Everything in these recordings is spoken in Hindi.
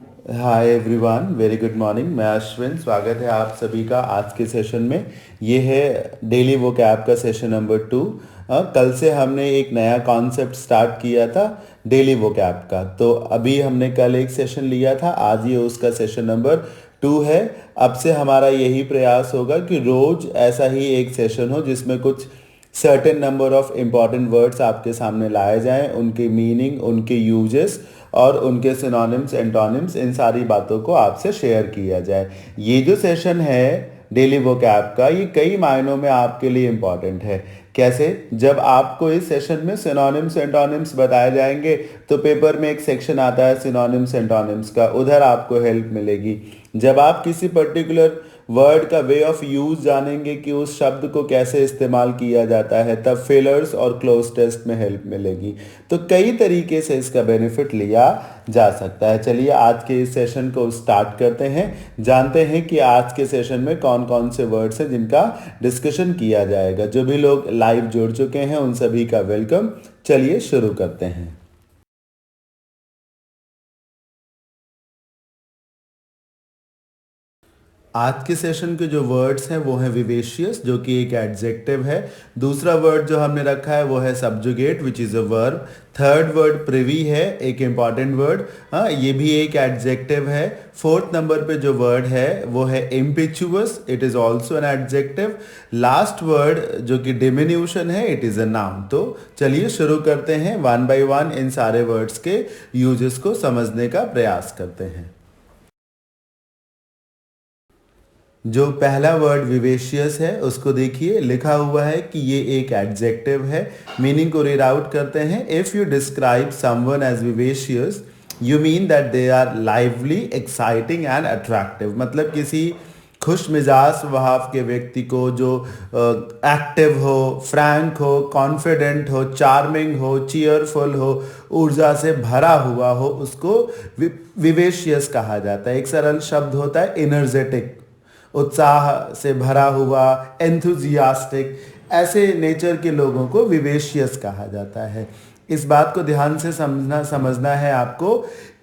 Hi everyone, very good morning. मैं अश्विन, स्वागत है आप सभी का आज के सेशन में। ये है डेली वोकैब का सेशन नंबर 2। कल से हमने एक नया कॉन्सेप्ट स्टार्ट किया था डेली वोकैब का। तो अभी हमने कल एक सेशन लिया था, आज ये उसका सेशन नंबर 2 है। अब से हमारा यही प्रयास होगा कि रोज ऐसा ही एक सेशन हो जिसमें कुछ certain number of important words आपके सामने लाए जाएं, उनके मीनिंग, उनके यूजेस और उनके सिनोनिम्स, एंटोनिम्स, इन सारी बातों को आपसे शेयर किया जाए। ये जो सेशन है डेली वोकैब का, ये कई मायनों में आपके लिए इम्पॉर्टेंट है। कैसे? जब आपको इस सेशन में सिनोनिम्स एंटोनिम्स बताए जाएंगे तो पेपर में एक सेक्शन आता है सिनोनिम्स एंटोनिम्स का, उधर आपको हेल्प मिलेगी। जब आप किसी पर्टिकुलर वर्ड का वे ऑफ यूज जानेंगे कि उस शब्द को कैसे इस्तेमाल किया जाता है, तब फिलर्स और क्लोज टेस्ट में हेल्प मिलेगी। तो कई तरीके से इसका बेनिफिट लिया जा सकता है। चलिए आज के इस सेशन को स्टार्ट करते हैं, जानते हैं कि आज के सेशन में कौन कौन से वर्ड्स हैं जिनका डिस्कशन किया जाएगा। जो भी लोग लाइव जुड़ चुके हैं उन सभी का वेलकम। चलिए शुरू करते हैं। आज के सेशन के जो वर्ड्स हैं वो हैं विवेशियस, जो कि एक एडजेक्टिव है। दूसरा वर्ड जो हमने रखा है वो है subjugate, which is a verb. Third word privy है, एक इंपॉर्टेंट वर्ड। हाँ, ये भी एक एडजेक्टिव है। फोर्थ नंबर पे जो वर्ड है वो है impetuous, it is also an adjective. Last word जो कि डिमिन्यूशन है, इट इज़ अ नाउन। तो चलिए शुरू करते हैं, वन बाय वन इन सारे वर्ड्स के यूजेस को समझने का प्रयास करते हैं। जो पहला वर्ड विवेशियस है उसको देखिए, लिखा हुआ है कि ये एक एडजेक्टिव है। मीनिंग को रीड आउट करते हैं। If you describe someone as vivacious you mean that they are lively, exciting and attractive. मतलब किसी खुश मिजाज स्वभाव के व्यक्ति को जो एक्टिव हो, फ्रैंक हो, कॉन्फिडेंट हो, चार्मिंग हो, चीयरफुल हो, ऊर्जा से भरा हुआ हो, उसको विवेशियस कहा जाता है। एक सरल शब्द होता है इनर्जेटिक, उत्साह से भरा हुआ, एंथुजियास्टिक। ऐसे नेचर के लोगों को विवेशियस कहा जाता है। इस बात को ध्यान से समझना है आपको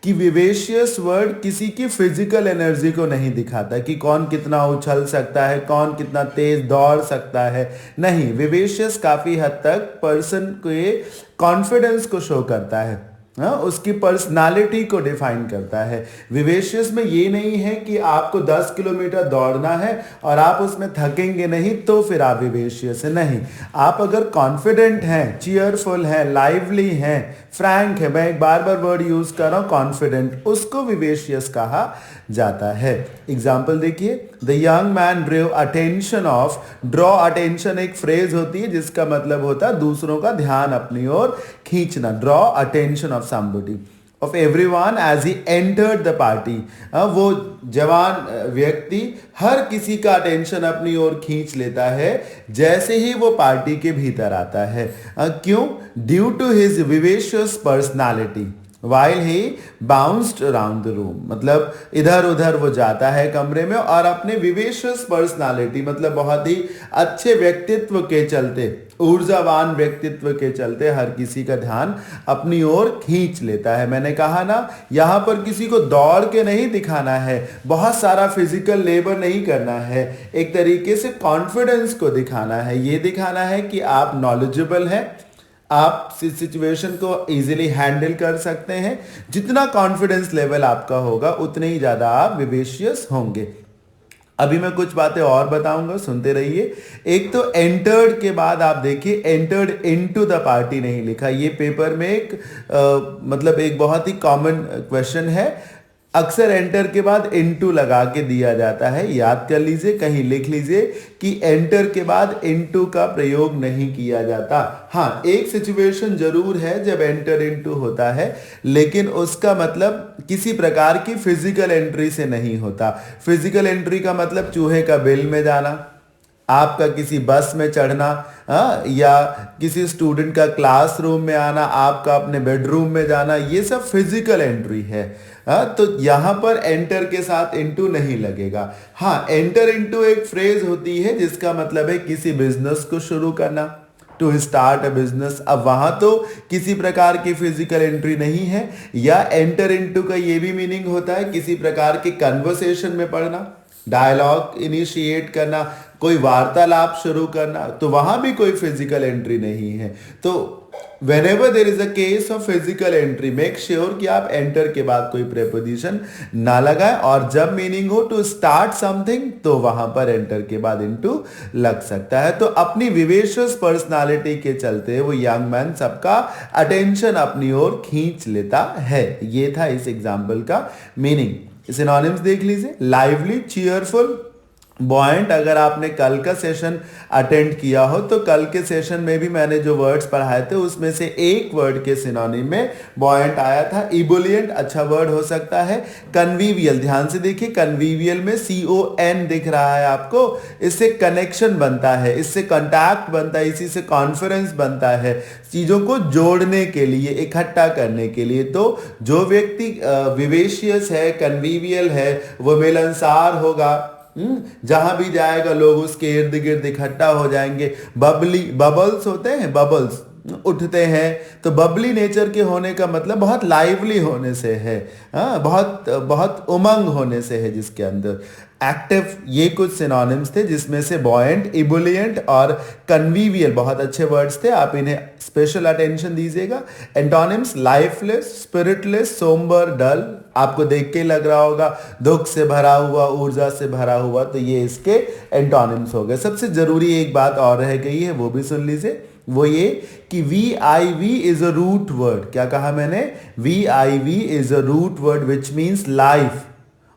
कि विवेशियस वर्ड किसी की फिजिकल एनर्जी को नहीं दिखाता कि कौन कितना उछल सकता है, कौन कितना तेज दौड़ सकता है। नहीं, विवेशियस काफी हद तक पर्सन के कॉन्फिडेंस को शो करता है। हाँ, उसकी पर्सनालिटी को डिफाइन करता है। विवेशियस में ये नहीं है कि आपको 10 किलोमीटर दौड़ना है और आप उसमें थकेंगे नहीं तो फिर आप विवेशियस है। नहीं, आप अगर कॉन्फिडेंट हैं, चीयरफुल हैं, लाइवली हैं, फ्रैंक है, मैं एक बार बार वर्ड यूज कर रहा हूं कॉन्फिडेंट, उसको विवेशियस कहा जाता है। एग्जाम्पल देखिए, the young man drew attention of. Draw attention एक फ्रेज होती है जिसका मतलब होता है दूसरों का ध्यान अपनी ओर खींचना। Draw attention of somebody of everyone as he entered the party। वो जवान व्यक्ति हर किसी का अटेंशन अपनी ओर खींच लेता है जैसे ही वो पार्टी के भीतर आता है। क्यों? Due to his vivacious personality while he bounced around the room. मतलब इधर उधर वो जाता है कमरे में और अपने विवेशियस पर्सनालिटी, मतलब बहुत ही अच्छे व्यक्तित्व के चलते, ऊर्जावान व्यक्तित्व के चलते हर किसी का ध्यान अपनी ओर खींच लेता है। मैंने कहा ना, यहां पर किसी को दौड़ के नहीं दिखाना है, बहुत सारा फिजिकल लेबर नहीं करना है, एक तरीके से कॉन्फिडेंस को दिखाना है। ये दिखाना है कि आप नॉलेजेबल हैं, आप सिचुएशन को इजीली हैंडल कर सकते हैं। जितना कॉन्फिडेंस लेवल आपका होगा उतने ही ज़्यादा आप विवेशियस होंगे। अभी मैं कुछ बातें और बताऊंगा, सुनते रहिए। एक तो एंटर्ड के बाद आप देखिए, एंटर्ड इनटू द पार्टी नहीं लिखा। ये पेपर में एक मतलब एक बहुत ही कॉमन क्वेश्चन है। अक्सर एंटर के बाद इनटू लगा के दिया जाता है। याद कर लीजिए, कहीं लिख लीजिए कि एंटर के बाद इनटू का प्रयोग नहीं किया जाता। हाँ, एक सिचुएशन जरूर है जब एंटर इनटू होता है, लेकिन उसका मतलब किसी प्रकार की फिजिकल एंट्री से नहीं होता। फिजिकल एंट्री का मतलब चूहे का बिल में जाना, आपका किसी बस में चढ़ना, या किसी स्टूडेंट का क्लासरूम में आना, आपका अपने बेडरूम में जाना, ये सब फिजिकल एंट्री है। तो यहां पर एंटर के साथ इनटू नहीं लगेगा। हाँ, एंटर इनटू एक फ्रेज होती है जिसका मतलब है किसी बिजनेस को शुरू करना, टू स्टार्ट अ बिजनेस। अब वहां तो किसी प्रकार की फिजिकल एंट्री नहीं है। या एंटर इनटू का ये भी मीनिंग होता है किसी प्रकार के कन्वर्सेशन में पढ़ना, डायलॉग इनिशिएट करना, कोई वार्तालाप शुरू करना, तो वहां भी कोई फिजिकल एंट्री नहीं है। तो whenever there is a case of physical entry, make sure कि आप enter के बाद कोई preposition ना लगाएं, और जब मीनिंग हो to start something तो वहां पर enter के बाद into लग सकता है। तो अपनी विवेशियस पर्सनालिटी के चलते वो यंग मैन सबका अटेंशन अपनी ओर खींच लेता है। ये था इस एग्जाम्पल का मीनिंग। सिनोनिम्स देख लीजिए, लाइवली, चीयरफुल, बॉयंट। अगर आपने कल का सेशन अटेंड किया हो तो कल के सेशन में भी मैंने जो वर्ड्स पढ़ाए थे उसमें से एक वर्ड के सिनोनिम में बॉयंट आया था। इबुलियंट अच्छा वर्ड हो सकता है। कन्वीवियल, ध्यान से देखिए, कन्वीवियल में CON दिख रहा है आपको, इससे कनेक्शन बनता है, इससे कॉन्टैक्ट बनता है, इसी से कॉन्फ्रेंस बनता है, चीजों को जोड़ने के लिए, इकट्ठा करने के लिए। तो जो व्यक्ति विवेशियस है, कन्वीवियल है, वो मिलनसार होगा, जहां भी जाएगा लोग उसके इर्द गिर्द इकट्ठा हो जाएंगे। बबली, बबल्स होते हैं, बबल्स उठते हैं, तो बबली नेचर के होने का मतलब बहुत लाइवली होने से है, बहुत बहुत उमंग होने से है जिसके अंदर। एक्टिव, ये कुछ सिनोनिम्स थे जिसमें से बॉयंट, इबुलियंट और कन्वीवियल बहुत अच्छे वर्ड्स थे, आप इन्हें स्पेशल अटेंशन दीजिएगा। एंटोनिम्स, लाइफलेस, स्पिरिटलेस, सोम्बर, डल, आपको देख के लग रहा होगा दुख से भरा हुआ, ऊर्जा से भरा हुआ, तो ये इसके एंटोनिम्स हो गए। सबसे जरूरी एक बात और रह गई है, वो भी सुन लीजिए, वो ये कि VIV is a root word. क्या कहा मैंने? VIV is a root word which means life.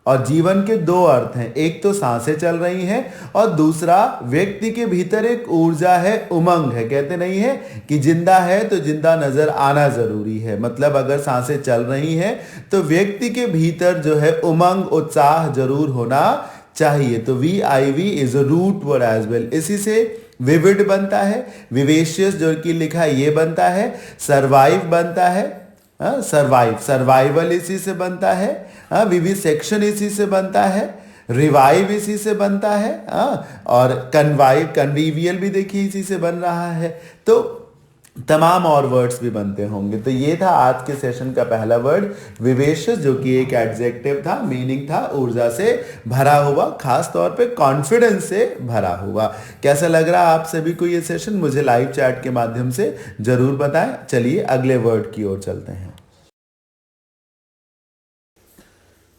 और जीवन के दो अर्थ हैं, एक तो सांसें चल रही हैं और दूसरा व्यक्ति के भीतर एक ऊर्जा है, उमंग है। कहते नहीं है कि जिंदा है तो जिंदा नजर आना जरूरी है, मतलब अगर सांसें चल रही हैं तो व्यक्ति के भीतर जो है उमंग, उत्साह जरूर होना चाहिए। तो VIV is a root word as well. इसी से विविड बनता है, विवेशियस जो कि लिखा है ये बनता है, सर्वाइव बनता है, सर्वाइव, सर्वाइवल इसी से बनता है, विविसेक्शन इसी से बनता है, रिवाइव इसी से बनता है, और कन्वाइव, कन्वीवियल भी देखिए इसी से बन रहा है। तो तमाम और वर्ड्स भी बनते होंगे। तो ये था आज के सेशन का पहला वर्ड, विवेशियस, जो कि एक एडजेक्टिव था, मीनिंग था ऊर्जा से भरा हुआ, खास तौर पे कॉन्फिडेंस से भरा हुआ। कैसा लग रहा आप सभी को ये सेशन? मुझे लाइव चैट के माध्यम से जरूर बताएं। चलिए अगले वर्ड की ओर चलते हैं।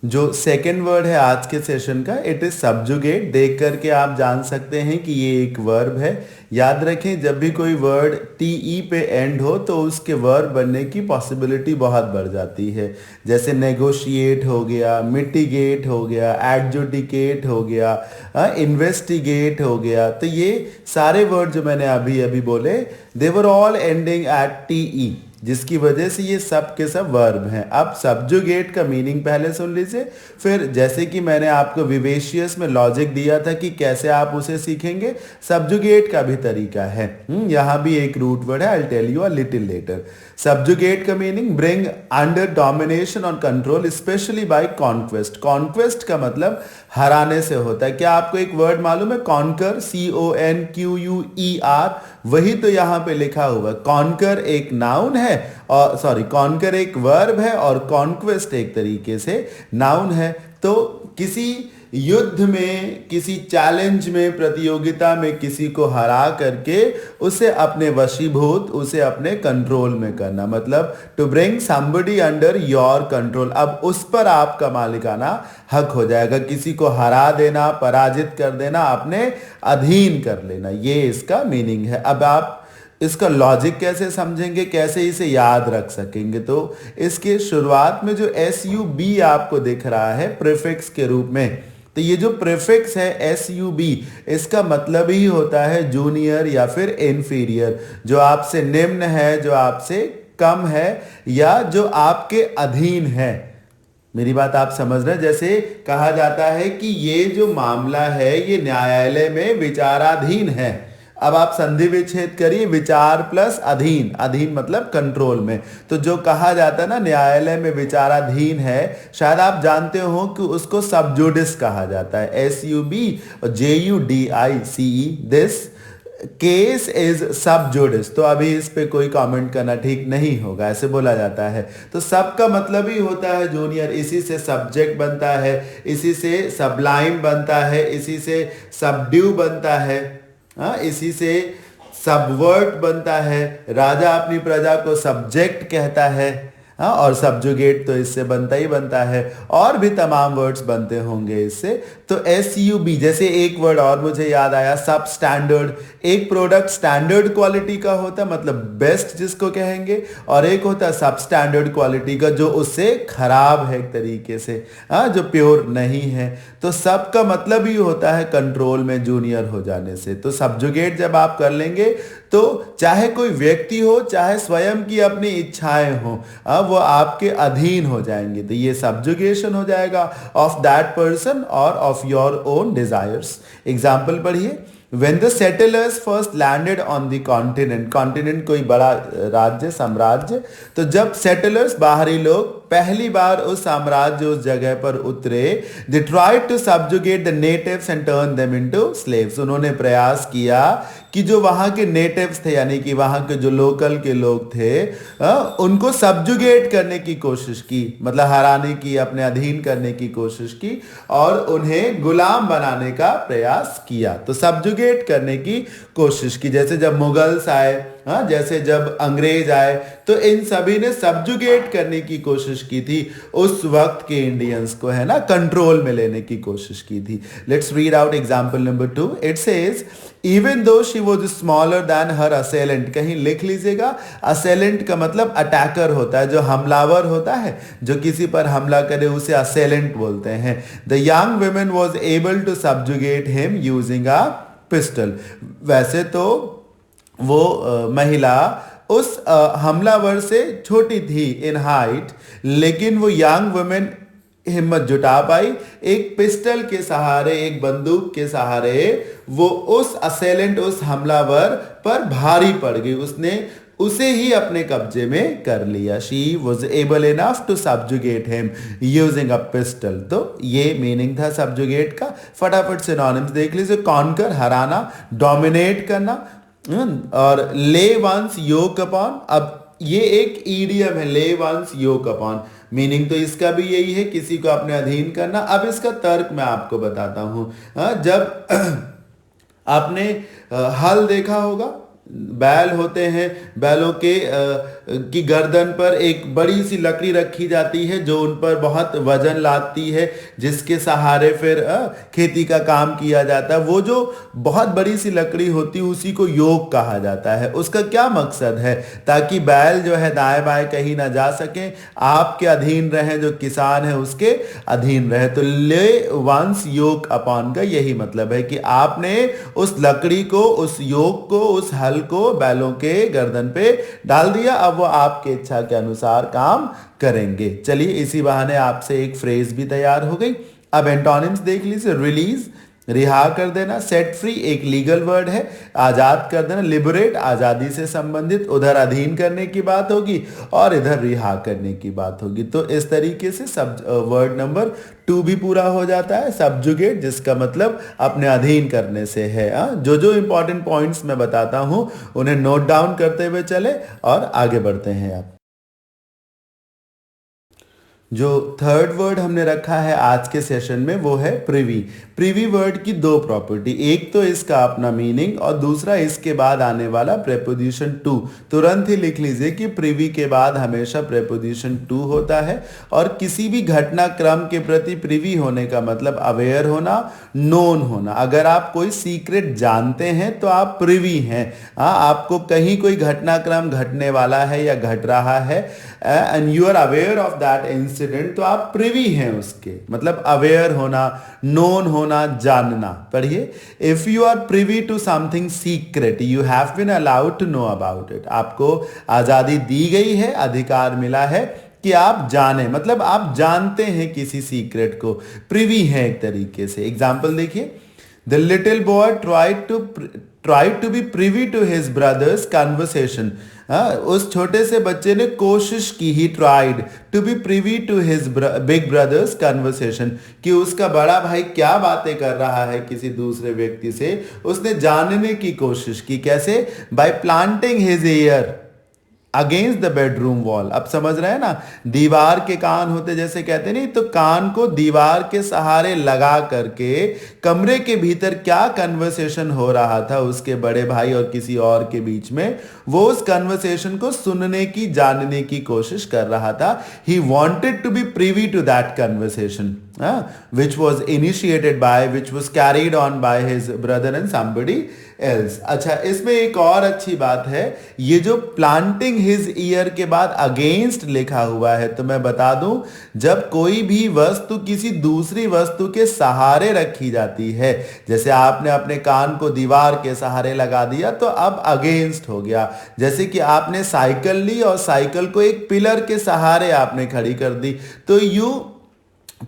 जो सेकेंड वर्ड है आज के सेशन का, इट इज सब्जुगेट। देख करके आप जान सकते हैं कि ये एक वर्ब है। याद रखें, जब भी कोई वर्ड TE पे एंड हो तो उसके वर्ब बनने की पॉसिबिलिटी बहुत बढ़ जाती है। जैसे नेगोशिएट हो गया, मिटिगेट हो गया, एडजुडिकेट हो गया, इन्वेस्टिगेट हो गया। तो ये सारे वर्ड जो मैंने अभी अभी बोले, they were all ending at TE, जिसकी वजह से ये सब के सब वर्ब हैं। अब सब्जुगेट का मीनिंग पहले सुन लीजिए, फिर जैसे कि मैंने आपको विवेशियस में लॉजिक दिया था कि कैसे आप उसे सीखेंगे, सब्जुगेट का भी तरीका है। यहाँ भी एक रूट वर्ड है, I will tell you a little letter. Subjugate का मीनिंग ब्रिंग अंडर डोमिनेशन और control, specially by conquest. Conquest का मतलब हराने से होता है। क्या आपको एक वर्ड मालूम है? कॉन्कर, CONQUER, वही तो यहाँ पे लिखा हुआ। कॉन्कर एक नाउन है, और सॉरी, कॉन्कर एक वर्ब है और कॉन्क्वेस्ट एक तरीके से नाउन है। तो किसी युद्ध में, किसी चैलेंज में, प्रतियोगिता में किसी को हरा करके उसे अपने वशीभूत, उसे अपने कंट्रोल में करना, मतलब to bring somebody under your control. अब उस पर आपका मालिकाना हक हो जाएगा। किसी को हरा देना, पराजित कर देना, अपने अधीन कर लेना, ये इसका मीनिंग है। अब आप इसका लॉजिक कैसे समझेंगे, कैसे इसे याद रख सकेंगे? तो इसके शुरुआत में जो SUB आपको दिख रहा है प्रीफिक्स के रूप में, तो ये जो प्रीफिक्स है SUB, इसका मतलब ही होता है जूनियर या फिर इंफीरियर, जो आपसे निम्न है, जो आपसे कम है, या जो आपके अधीन है। मेरी बात आप समझ रहे हैं? जैसे कहा जाता है कि ये जो मामला है ये न्यायालय में विचाराधीन है। अब आप संधि विच्छेद करिए, विचार प्लस अधीन, अधीन मतलब कंट्रोल में। तो जो कहा जाता है ना न्यायालय में विचाराधीन है, शायद आप जानते हो कि उसको सब जुडिस कहा जाता है। SUB और JUDICE, दिस केस इज सब जुडिस, तो अभी इस पे कोई कमेंट करना ठीक नहीं होगा, ऐसे बोला जाता है। तो सब का मतलब ही होता है जूनियर, इसी से सब्जेक्ट बनता है, इसी से सबलाइम बनता है, इसी से सबड्यू बनता है, इसी से सबवर्ट बनता है। राजा अपनी प्रजा को सब्जेक्ट कहता है, हाँ, और सब्जुगेट तो इससे बनता ही बनता है, और भी तमाम वर्ड्स बनते होंगे इससे। तो SUB, जैसे एक वर्ड और मुझे याद आया, सब स्टैंडर्ड। एक प्रोडक्ट स्टैंडर्ड क्वालिटी का होता है, मतलब बेस्ट जिसको कहेंगे, और एक होता है सब स्टैंडर्ड क्वालिटी का, जो उससे खराब है एक तरीके से, हाँ, जो प्योर नहीं है। तो सब का मतलब ही होता है कंट्रोल में जूनियर हो जाने से। तो सब्जुगेट जब आप कर लेंगे तो चाहे कोई व्यक्ति हो, चाहे स्वयं की अपनी इच्छाएं हो, अब वो आपके अधीन हो जाएंगे। तो ये सब्जुगेशन हो जाएगा ऑफ दैट पर्सन और of your own desires. Example पढ़िए। When the settlers first landed on the continent, continent कोई बड़ा राज्य, साम्राज्य, तो जब सेटलर्स, बाहरी लोग, पहली बार उस साम्राज्य, उस जगह पर उतरे, they tried to subjugate the natives and turn them into slaves। उन्होंने प्रयास किया कि जो वहां के नेटिव्स थे, यानी कि वहां के जो लोकल के लोग थे, उनको सब्जुगेट करने की कोशिश की, मतलब हराने की, अपने अधीन करने की कोशिश की, और उन्हें गुलाम बनाने का प्रयास किया। तो सब्जुगेट करने की कोशिश की, जैसे जब मुगल्स आए, हाँ, जैसे जब अंग्रेज आए, तो इन सभी ने सब्जुगेट करने की कोशिश की थी उस वक्त के इंडियंस को, है ना, कंट्रोल में लेने की कोशिश की थी। Let's read out example number 2। It says even though she was smaller than हर असेलेंट। कहीं लिख लीजिएगा, असेलेंट का मतलब अटैकर होता है, जो हमलावर होता है, जो किसी पर हमला करे उसे असेलेंट बोलते हैं। The young women was able to subjugate him using a pistol. वैसे तो वो महिला उस हमलावर से छोटी थी इन हाइट, लेकिन वो यंग वुमेन हिम्मत जुटा पाई, एक पिस्टल के सहारे, एक बंदूक के सहारे वो उस असेलेंट, उस हमलावर पर भारी पड़ गई, उसने उसे ही अपने कब्जे में कर लिया। She was able enough to subjugate him using a pistol. तो ये मीनिंग था सब्जुगेट का। फटाफट सिनोनिम्स देख लीजिए। कॉन्कर, हराना, डोमिनेट करना, और ले वंस योक अपॉन। अब ये एक ईडियम है, ले वंस योक अपॉन। मीनिंग तो इसका भी यही है, किसी को अपने अधीन करना। अब इसका तर्क मैं आपको बताता हूं। जब आपने हल देखा होगा, बैल होते हैं, बैलों के की गर्दन पर एक बड़ी सी लकड़ी रखी जाती है, जो उन पर बहुत वजन लाती है, जिसके सहारे फिर खेती का काम किया जाता है। वो जो बहुत बड़ी सी लकड़ी होती है, उसी को योक कहा जाता है। उसका क्या मकसद है? ताकि बैल जो है दाएं बाएं कहीं ना जा सके, आपके अधीन रहे, जो किसान है उसके अधीन रहे। तो ले वंस योक अपॉन का यही मतलब है कि आपने उस लकड़ी को, उस योक को, उस हल को बैलों के गर्दन पे डाल दिया। अब वो आपके इच्छा के अनुसार काम करेंगे। चलिए, इसी बहाने आपसे एक फ्रेज भी तैयार हो गई। अब एंटोनिम्स देख लीजिए। रिलीज, रिहा कर देना। सेट फ्री एक लीगल वर्ड है, आजाद कर देना। लिबरेट, आजादी से संबंधित, उधर अधीन करने की बात होगी और इधर रिहा करने की बात होगी। तो इस तरीके से सब वर्ड नंबर 2 भी पूरा हो जाता है। सब्जुगेट, जिसका मतलब अपने अधीन करने से है। जो जो इंपॉर्टेंट पॉइंट्स मैं बताता हूं उन्हें नोट डाउन करते हुए चले और आगे बढ़ते हैं। आप जो थर्ड वर्ड हमने रखा है आज के सेशन में वो है प्रिवी। प्रिवी वर्ड की दो प्रॉपर्टी, एक तो इसका अपना मीनिंग और दूसरा इसके बाद आने वाला प्रेपोजिशन टू। तुरंत ही लिख लीजिए कि प्रिवी के बाद हमेशा प्रेपोजिशन टू होता है। और किसी भी घटनाक्रम के प्रति प्रिवी होने का मतलब अवेयर होना, नोन होना। अगर आप कोई सीक्रेट जानते हैं तो आप प्रिवी हैं। आपको कहीं कोई घटनाक्रम घटने वाला है या घट रहा है and you are aware of that incident, तो आप प्रिवी हैं उसके, मतलब अवेयर होना, नोन होना, जानना। पढ़िए। If you are privy to something secret you have been allowed to know about it. आपको आजादी दी गई है, अधिकार मिला है कि आप जाने, मतलब आप जानते हैं किसी सीक्रेट को, प्रिवी हैं एक तरीके से। एग्जाम्पल देखिए। The little boy tried to tried to be privy to his brother's conversation. उस छोटे से बच्चे ने कोशिश की, he tried to be privy to his big brother's conversation, कि उसका बड़ा भाई क्या बातें कर रहा है किसी दूसरे व्यक्ति से, उसने जानने की कोशिश की। कैसे? Bye planting his year against the bedroom wall. अब समझ रहे हैं ना, दीवार के कान होते जैसे कहते नहीं, तो कान को दीवार के सहारे लगा करके कमरे के भीतर क्या कन्वर्सेशन हो रहा था उसके बड़े भाई और किसी और के बीच में, वो उस कन्वर्सेशन को सुनने की, जानने की कोशिश कर रहा था। He wanted to be privy to that conversation which was initiated by, which was carried on by his brother and somebody else। अच्छा, इसमें एक और अच्छी बात है, ये जो planting his ear के बाद against लिखा हुआ है, तो मैं बता दूं, जब कोई भी वस्तु किसी दूसरी वस्तु के सहारे रखी जाती है, जैसे आपने अपने कान को दीवार के सहारे लगा दिया तो अब अगेंस्ट हो गया। जैसे कि आपने साइकिल ली और साइकिल को एक पिलर के सहारे आपने खड़ी कर दी, तो you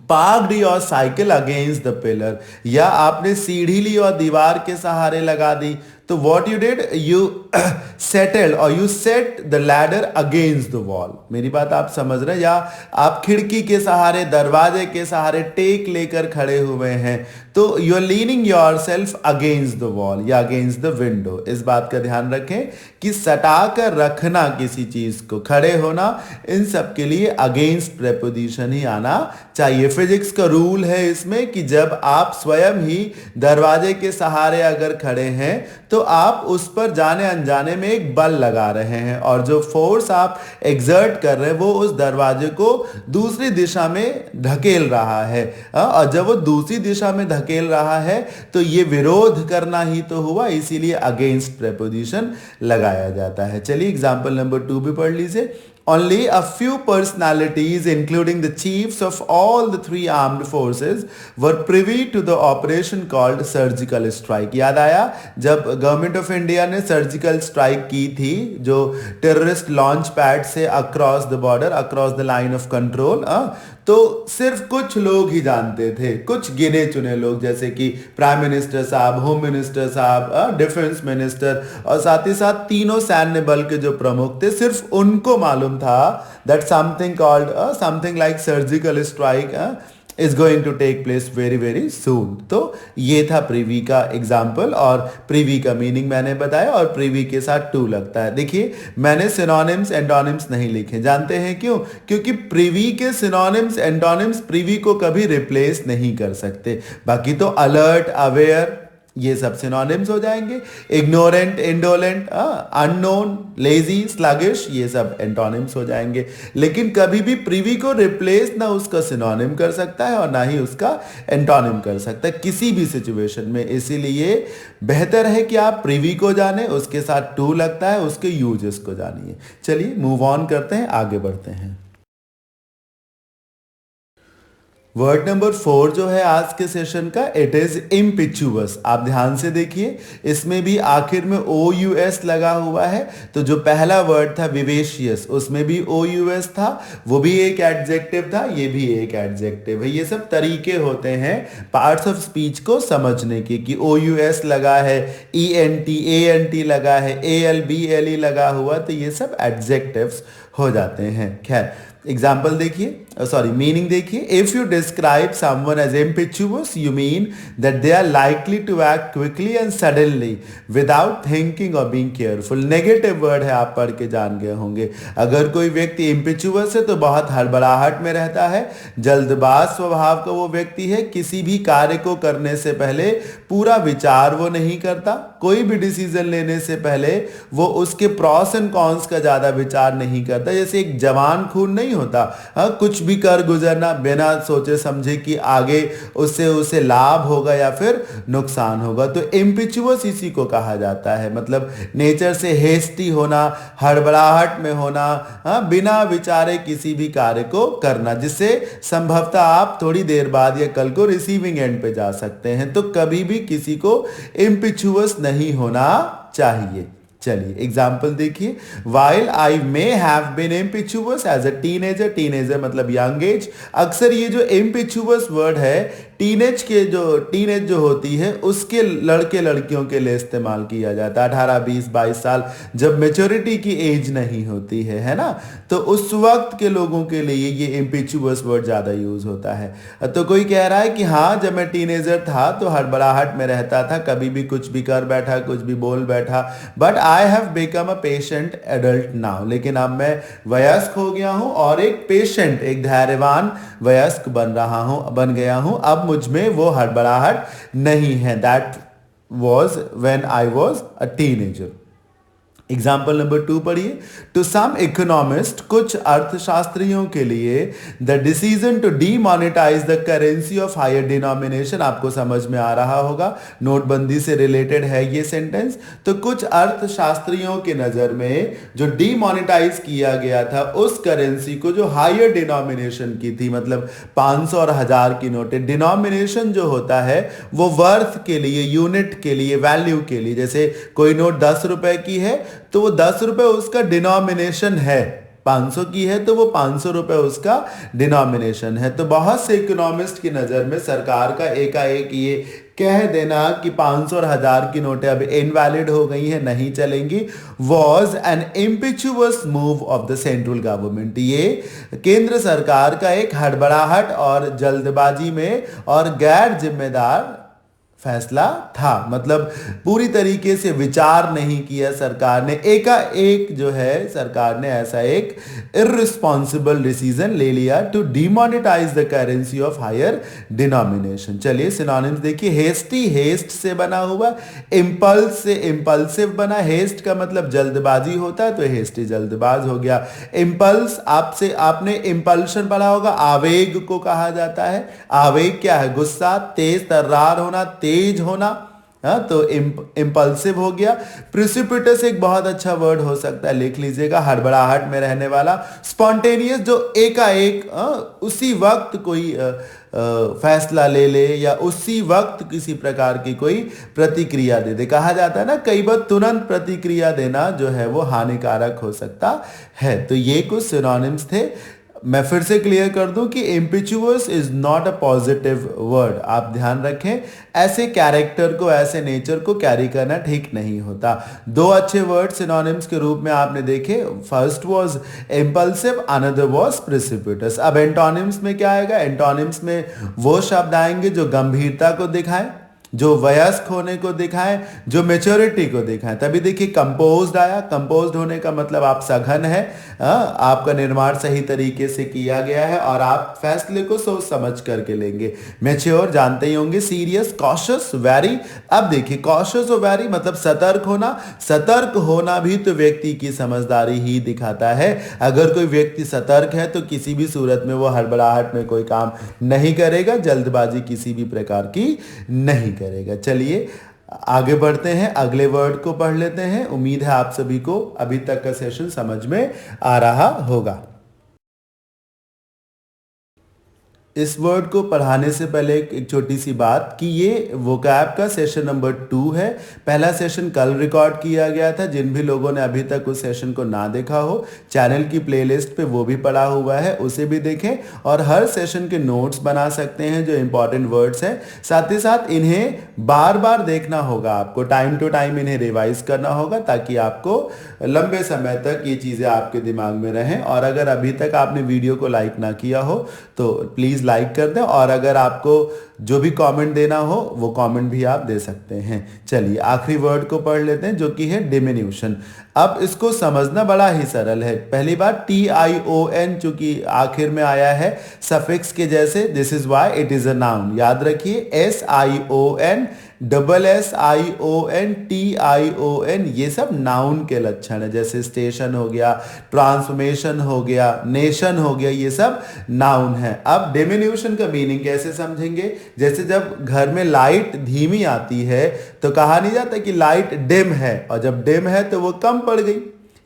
parked your cycle against the pillar. या आपने सीढ़ी ली और दीवार के सहारे लगा दी, तो what you did, you settled और you set the ladder against the wall. मेरी बात आप समझ रहे हैं? या आप खिड़की के सहारे, दरवाजे के सहारे टेक लेकर खड़े हुए हैं, तो you are leaning your self against the wall या अगेंस्ट द विंडो। इस बात का ध्यान रखें कि सटा कर रखना किसी चीज को, खड़े होना, इन सब के लिए अगेंस्ट प्रेपोजिशन ही आना चाहिए। फिजिक्स का रूल है इसमें कि जब आप स्वयं ही दरवाजे के सहारे अगर खड़े हैं तो आप उस पर जाने अनजाने में एक बल लगा रहे हैं, और जो फोर्स आप एग्जर्ट कर रहे हैं वो उस दरवाजे को दूसरी दिशा में धकेल रहा है। और जब वो दूसरी दिशा में धकेल रहा है तो ये विरोध करना ही तो हुआ, इसीलिए अगेंस्ट प्रेपोजिशन लगाया जाता है। चलिए एग्जांपल नंबर 2 भी पढ़ लीजिए। Only a few personalities, including the chiefs of all the 3 armed forces, were privy to the operation called surgical strike। याद आया जब गवर्नमेंट ऑफ इंडिया ने सर्जिकल स्ट्राइक की थी, जो टेररिस्ट लॉन्च पैड से across the border, across the line of control, तो सिर्फ कुछ लोग ही जानते थे, कुछ गिने चुने लोग, जैसे कि प्राइम मिनिस्टर साहब, होम मिनिस्टर साहब, डिफेंस मिनिस्टर और साथ ही साथ तीनों सैन्य बल के जो प्रमुख थे, सिर्फ उनको मालूम था that something called something like surgical strike is going to take place very very soon. तो ये था प्रिवी का एग्जाम्पल, और प्रिवी का मीनिंग मैंने बताया, और प्रिवी के साथ टू लगता है। देखिए मैंने सिनोनिम्स एंटोनिम्स नहीं लिखे, जानते हैं क्यों? क्योंकि प्रिवी के सिनोनिम्स एंटोनिम्स प्रिवी को कभी रिप्लेस नहीं कर सकते। बाकी तो अलर्ट, अवेयर, ये सब सिनोनिम्स हो जाएंगे। Ignorant, indolent, unknown, lazy, sluggish, ये सब एंटोनिम्स हो जाएंगे। लेकिन कभी भी प्रिवी को रिप्लेस ना उसका सिनोनिम कर सकता है और ना ही उसका एंटोनिम कर सकता है किसी भी सिचुएशन में। इसीलिए बेहतर है कि आप प्रिवी को जाने, उसके साथ टू लगता है, उसके यूजेस को जानिए। चलिए मूव ऑन करते हैं, आगे बढ़ते हैं। वर्ड नंबर 4 जो है आज के सेशन का, इट इज इम्पिचुअस। आप ध्यान से देखिए, इसमें भी आखिर में OUS लगा हुआ है। तो जो पहला वर्ड था विवेशियस, उसमें भी OUS था, वो भी एक एडजेक्टिव था, ये भी एक एडजेक्टिव है। ये सब तरीके होते हैं पार्ट्स ऑफ स्पीच को समझने के, कि OUS लगा है, ENT, ANT लगा है, AL, BLE लगा हुआ, तो ये सब एडजेक्टिव्स हो जाते हैं। खैर एग्जाम्पल देखिए, सॉरी मीनिंग देखिए। If you describe someone as impetuous, you mean that they are likely to act quickly and suddenly without thinking और बीइंग केयरफुल। नेगेटिव वर्ड है, आप पढ़ के जान गए होंगे। अगर कोई व्यक्ति इम्पिचुअस है तो बहुत हड़बड़ाहट में रहता है, जल्दबाज स्वभाव का वो व्यक्ति है, किसी भी कार्य को करने से पहले पूरा विचार वो नहीं करता, कोई भी डिसीजन लेने से पहले वो उसके प्रॉस एंड कॉन्स का ज्यादा विचार नहीं करता। जैसे एक जवान खून नहीं होता, कुछ भी कर गुजरना बिना सोचे समझे कि आगे उससे उसे लाभ होगा या फिर नुकसान होगा। तो इम्पिचुअस इसी को कहा जाता है, मतलब नेचर से हेस्टी होना, हड़बड़ाहट में होना, बिना विचारे किसी भी कार्य को करना, जिससे संभवतः आप थोड़ी देर बाद या कल को रिसीविंग एंड पे जा सकते हैं। तो कभी भी किसी को इम्पिचुअस नहीं होना चाहिए। चलिए एग्जाम्पल देखिए। While I may have been impetuous as a teenager, teenager मतलब यंग एज। अक्सर ये जो इम्पिचुअस वर्ड है टीनेज जो होती है उसके लड़के लड़कियों के लिए इस्तेमाल किया जाता है। 18, 20, 22 साल जब मेच्योरिटी की एज नहीं होती है ना, तो उस वक्त के लोगों के लिए ये इम्पिचुअस वर्ड ज्यादा यूज होता है। तो कोई कह रहा है कि हाँ, जब मैं टीनेजर था तो हड़बड़ाहट में रहता था, कभी भी कुछ भी कर बैठा, कुछ भी बोल बैठा, but I have become a patient adult now, लेकिन अब मैं वयस्क हो गया हूं और एक पेशेंट, एक धैर्यवान वयस्क बन गया हूं। अब मुझ में वो हड़बड़ाहट नहीं है। That was when I was a teenager. Example number 2 पढ़िए। टू सम इकोनॉमिस्ट, कुछ अर्थशास्त्रियों के लिए, the decision to demonetize the currency of higher denomination, आपको समझ में आ रहा होगा, नोटबंदी से रिलेटेड है ये सेंटेंस। तो कुछ अर्थशास्त्रियों के नजर में जो डीमोनेटाइज किया गया था उस करेंसी को जो हायर डिनोमिनेशन की थी, मतलब 500 और 1000 की नोटें, डिनोमिनेशन जो होता है वो वर्थ के लिए, यूनिट के लिए, वैल्यू के लिए, जैसे कोई नोट 10 रुपए की है तो वो 10 रुपए उसका डिनोमिनेशन है, 500 की है तो वो 500 रुपए उसका डिनोमिनेशन है। तो बहुत से इकोनॉमिस्ट की नजर में सरकार का एकाएक ये कह देना कि 500 और 1000 की नोटें अब इनवैलिड हो गई हैं, नहीं चलेंगी, was an impetuous move of the central government. ये केंद्र सरकार का एक हड़बड़ाहट और जल्दबाजी में और गैर जिम्मेदार फैसला था, मतलब पूरी तरीके से विचार नहीं किया सरकार ने, एकाएक जो है सरकार ने ऐसा एक इररिस्पॉन्सिबल डिसीजन ले लिया to demonetize the currency of higher denomination. चलिए सिनोनिम्स देखिए। हेस्टी, हेस्ट से बना हुआ, इम्पल्स से इम्पल्सिव बना, हेस्ट का मतलब जल्दबाजी होता है तो हेस्टी जल्दबाज हो गया। इम्पल्स, आपने इम्पल्शन पढ़ा होगा, आवेग को कहा जाता है। आवेग क्या है? गुस्सा, तेज तर्रार होना, तेज होना, तो इम्पल्सिव हो गया। प्रिसिपिटस एक बहुत अच्छा वर्ड हो सकता है, लिख लीजिएगा, हड़बड़ाहट में रहने वाला। स्पॉन्टेनियस, जो एकाएक उसी वक्त कोई फैसला ले ले या उसी वक्त किसी प्रकार की कोई प्रतिक्रिया दे दे। कहा जाता है ना कई बार तुरंत प्रतिक्रिया देना जो है वो हानिकारक हो सकता है। तो ये कुछ सिनोनिम्स थे। मैं फिर से क्लियर कर दूं कि impetuous is not a positive word. आप ध्यान रखें, ऐसे कैरेक्टर को, ऐसे नेचर को कैरी करना ठीक नहीं होता। दो अच्छे वर्ड सिनोनिम्स के रूप में आपने देखे, first was impulsive, another was precipitous. अब एंटोनिम्स में क्या आएगा? एंटोनिम्स में वो शब्द आएंगे जो गंभीरता को दिखाएं, जो वयस्क होने को दिखाएं, जो मेच्योरिटी को दिखाएं। तभी देखिए कंपोज्ड आया। कंपोज्ड होने का मतलब आप सघन है, आपका निर्माण सही तरीके से किया गया है और आप फैसले को सोच समझ करके लेंगे। मेच्योर जानते ही होंगे। Serious, cautious, very. अब देखिए कॉशियस और वेरी मतलब सतर्क होना। सतर्क होना भी तो व्यक्ति की समझदारी ही दिखाता है। अगर कोई व्यक्ति सतर्क है तो किसी भी सूरत में वो हड़बड़ाहट में कोई काम नहीं करेगा, जल्दबाजी किसी भी प्रकार की नहीं करेगा। चलिए आगे बढ़ते हैं, अगले वर्ड को पढ़ लेते हैं। उम्मीद है आप सभी को अभी तक का सेशन समझ में आ रहा होगा। इस वर्ड को पढ़ाने से पहले एक छोटी सी बात कि ये वोकैब का सेशन नंबर 2 है। पहला सेशन कल रिकॉर्ड किया गया था। जिन भी लोगों ने अभी तक उस सेशन को ना देखा हो, चैनल की प्लेलिस्ट पे वो भी पड़ा हुआ है, उसे भी देखें और हर सेशन के नोट्स बना सकते हैं जो इंपॉर्टेंट वर्ड्स हैं। साथ ही साथ इन्हें बार बार देखना होगा, आपको टाइम टू टाइम इन्हें रिवाइज करना होगा ताकि आपको लंबे समय तक ये चीज़ें आपके दिमाग में रहें। और अगर अभी तक आपने वीडियो को लाइक ना किया हो तो प्लीज़ लाइक कर दें और अगर आपको जो भी कमेंट देना हो वो कमेंट भी आप दे सकते हैं। चलिए आखिरी वर्ड को पढ़ लेते हैं जो कि है डिमिन्यूशन। अब इसको समझना बड़ा ही सरल है। पहली बात TION चूंकि आखिर में आया है सफिक्स के जैसे, this is why it is a noun. याद रखिए SION, SSION, TION ये सब नाउन के लक्षण है। जैसे स्टेशन हो गया, ट्रांसफॉर्मेशन हो गया, नेशन हो गया, ये सब नाउन है। अब डिमिन्यूशन का मीनिंग कैसे समझेंगे? जैसे जब घर में लाइट धीमी आती है तो कहा नहीं जाता कि लाइट डिम है, और जब डिम है तो वो कम पड़ गई।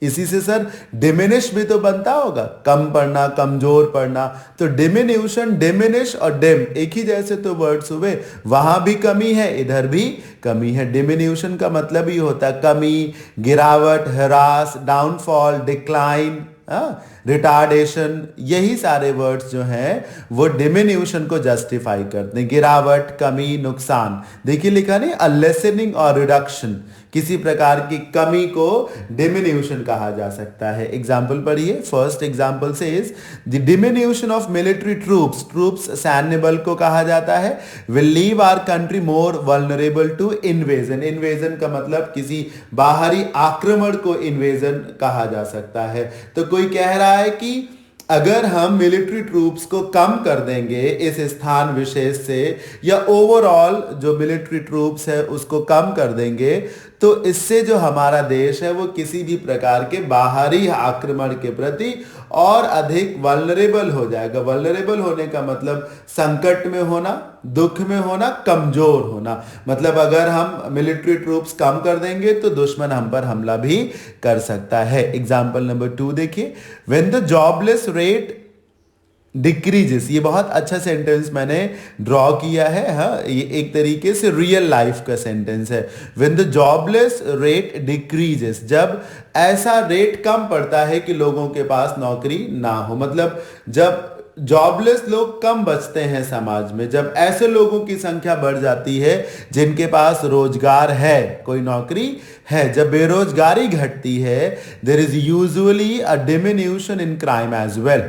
इसी से सर डिमिनिश भी तो बनता होगा, कम पढ़ना, कमजोर पढ़ना। तो डिमिन्यूशन, डिमिनिश और डिम एक ही जैसे तो वर्ड्स हुए। वहां भी कमी है, इधर भी कमी है। डिमिन्यूशन का मतलब ही होता है कमी, गिरावट, ह्रास, डाउनफॉल, डिक्लाइन, रिटार्डेशन, यही सारे वर्ड्स जो हैं वो डिमिन्यूशन को जस्टिफाई करते हैं। गिरावट, कमी, नुकसान, देखिए लिखा नहीं, अ लेसनिंग और रिडक्शन, किसी प्रकार की कमी को डिमिन्यूशन कहा जा सकता है। एग्जाम्पल पढ़िए। फर्स्ट एग्जाम्पल से is the diminution of military troops, troops सैन्य बल को कहा जाता है, will leave our country more vulnerable to invasion, invasion का मतलब किसी बाहरी आक्रमण को इन्वेजन कहा जा सकता है। तो कोई कह रहा है कि अगर हम मिलिट्री ट्रूप्स को कम कर देंगे इस स्थान विशेष से, या ओवरऑल जो मिलिट्री ट्रूप्स है उसको कम कर देंगे, तो इससे जो हमारा देश है वो किसी भी प्रकार के बाहरी आक्रमण के प्रति और अधिक वल्नरेबल हो जाएगा। वल्नरेबल होने का मतलब संकट में होना, दुख में होना, कमजोर होना। मतलब अगर हम मिलिट्री ट्रूप्स कम कर देंगे तो दुश्मन हम पर हमला भी कर सकता है। एग्जाम्पल नंबर 2 देखिए, when the jobless rate decreases, ये बहुत अच्छा सेंटेंस मैंने ड्रॉ किया है। हाँ, ये एक तरीके से रियल लाइफ का सेंटेंस है। When the jobless rate decreases, जब ऐसा रेट कम पड़ता है कि लोगों के पास नौकरी ना हो, मतलब जब जॉबलेस लोग कम बचते हैं समाज में, जब ऐसे लोगों की संख्या बढ़ जाती है जिनके पास रोजगार है, कोई नौकरी है, जब बेरोजगारी घटती है, there is usually a diminution in crime as well,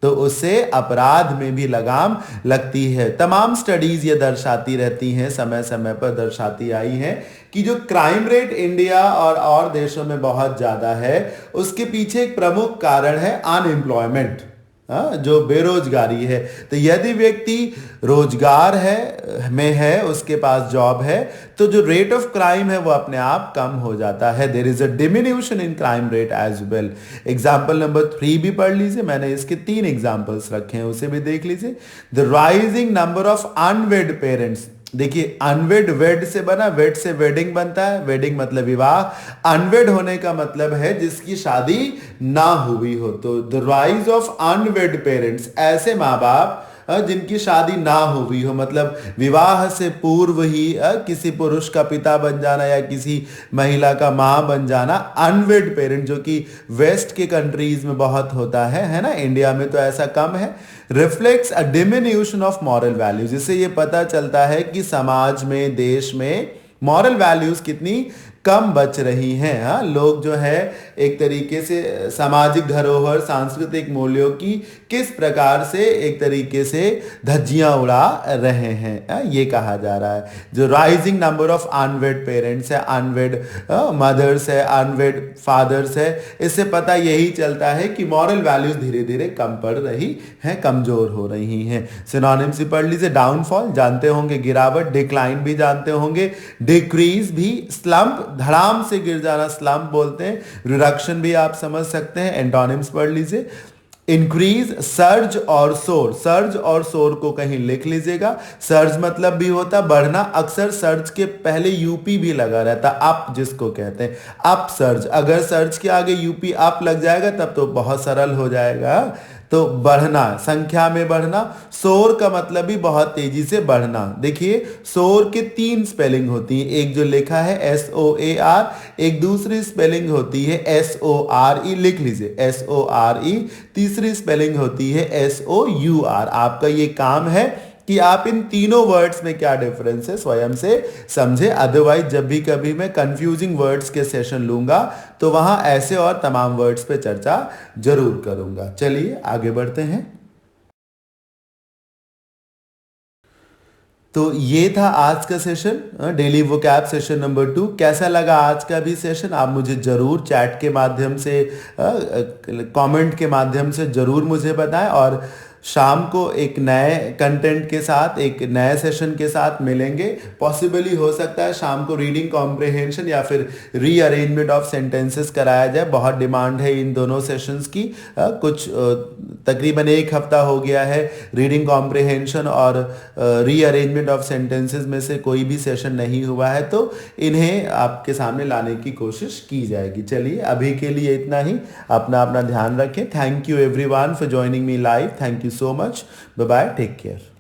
तो उससे अपराध में भी लगाम लगती है। तमाम स्टडीज ये दर्शाती रहती हैं, समय समय पर दर्शाती आई हैं कि जो क्राइम रेट इंडिया और देशों में बहुत ज्यादा है, उसके पीछे एक प्रमुख कारण है अनएम्प्लॉयमेंट, जो बेरोजगारी है। तो यदि व्यक्ति रोजगार है उसके पास जॉब है, तो जो रेट ऑफ क्राइम है वो अपने आप कम हो जाता है। There is a diminution in crime rate as well. Example number 3 भी पढ़ लीजिए, मैंने इसके 3 एग्जाम्पल्स रखे हैं, उसे भी देख लीजिए। The rising number of unwed parents, देखिए अनवेड वेड से बना, वेड से वेडिंग बनता है, वेडिंग मतलब विवाह, अनवेड होने का मतलब है जिसकी शादी ना हुई हो। तो the rise of unwed parents, ऐसे माँ बाप जिनकी शादी ना हुई हो, मतलब विवाह से पूर्व ही किसी पुरुष का पिता बन जाना या किसी महिला का माँ बन जाना, अनवेड पेरेंट, जो कि वेस्ट के कंट्रीज में बहुत होता है ना, इंडिया में तो ऐसा कम है। Reflects a diminution of moral values, इससे ये पता चलता है कि समाज में, देश में मॉरल वैल्यूज कितनी कम बच रही हैं। हाँ, लोग जो है एक तरीके से सामाजिक धरोहर, सांस्कृतिक मूल्यों की किस प्रकार से एक तरीके से धज्जियां उड़ा रहे हैं, ये कहा जा रहा है। जो rising number of unwed parents है, अनवेड मदर्स है, अनवेड फादर्स है, इससे पता यही चलता है कि मॉरल वैल्यूज धीरे धीरे कम पड़ रही हैं, कमजोर हो रही हैं। सिनोनिम्स से पढ़ लीजिए। डाउनफॉल जानते होंगे, गिरावट, डिक्लाइन भी जानते होंगे, डिक्रीज भी, स्लम्प धड़ाम से गिर जाना स्लम्प बोलते हैं, रिडक्शन भी आप समझ सकते हैं। एंटोनिम्स पढ़ लीजिए। इंक्रीज, सर्ज और सोर, सर्ज और सोर को कहीं लिख लीजिएगा। सर्ज मतलब भी होता बढ़ना, अक्सर सर्ज के पहले यूपी भी लगा रहता, अप जिसको कहते हैं, अप सर्ज। अगर सर्ज के आगे यूपी अप लग जाएगा तब तो बहुत सरल हो जाएगा। तो बढ़ना, संख्या में बढ़ना। सोर का मतलब भी बहुत तेजी से बढ़ना। देखिए सोर के 3 स्पेलिंग होती है, एक जो लिखा है SOAR, एक दूसरी स्पेलिंग होती है SORE, लिख लीजिए SORE, तीसरी स्पेलिंग होती है SOUR। आपका ये काम है कि आप इन तीनों वर्ड्स में क्या डिफरेंस है स्वयं से समझे। अदरवाइज जब भी कभी मैं कंफ्यूजिंग वर्ड्स के सेशन लूंगा तो वहां ऐसे और तमाम वर्ड्स पे चर्चा जरूर करूंगा। चलिए आगे बढ़ते हैं। तो ये था आज का session, daily vocab session number 2। कैसा लगा आज का भी सेशन, आप मुझे जरूर चैट के माध्यम से, कमेंट के माध्यम से जरूर मुझे बताएं। और शाम को एक नए कंटेंट के साथ, एक नए सेशन के साथ मिलेंगे। पॉसिबली हो सकता है शाम को रीडिंग कॉम्प्रिहेंशन या फिर रीअरेंजमेंट ऑफ सेंटेंसेस कराया जाए। बहुत डिमांड है इन दोनों सेशंस की। कुछ तकरीबन 1 हफ्ता हो गया है रीडिंग कॉम्प्रिहेंशन और रीअरेंजमेंट ऑफ सेंटेंसेस में से कोई भी सेशन नहीं हुआ है, तो इन्हें आपके सामने लाने की कोशिश की जाएगी। चलिए अभी के लिए इतना ही, अपना ध्यान रखें। Thank you everyone for joining me live. Thank you so much. Bye bye. Take care.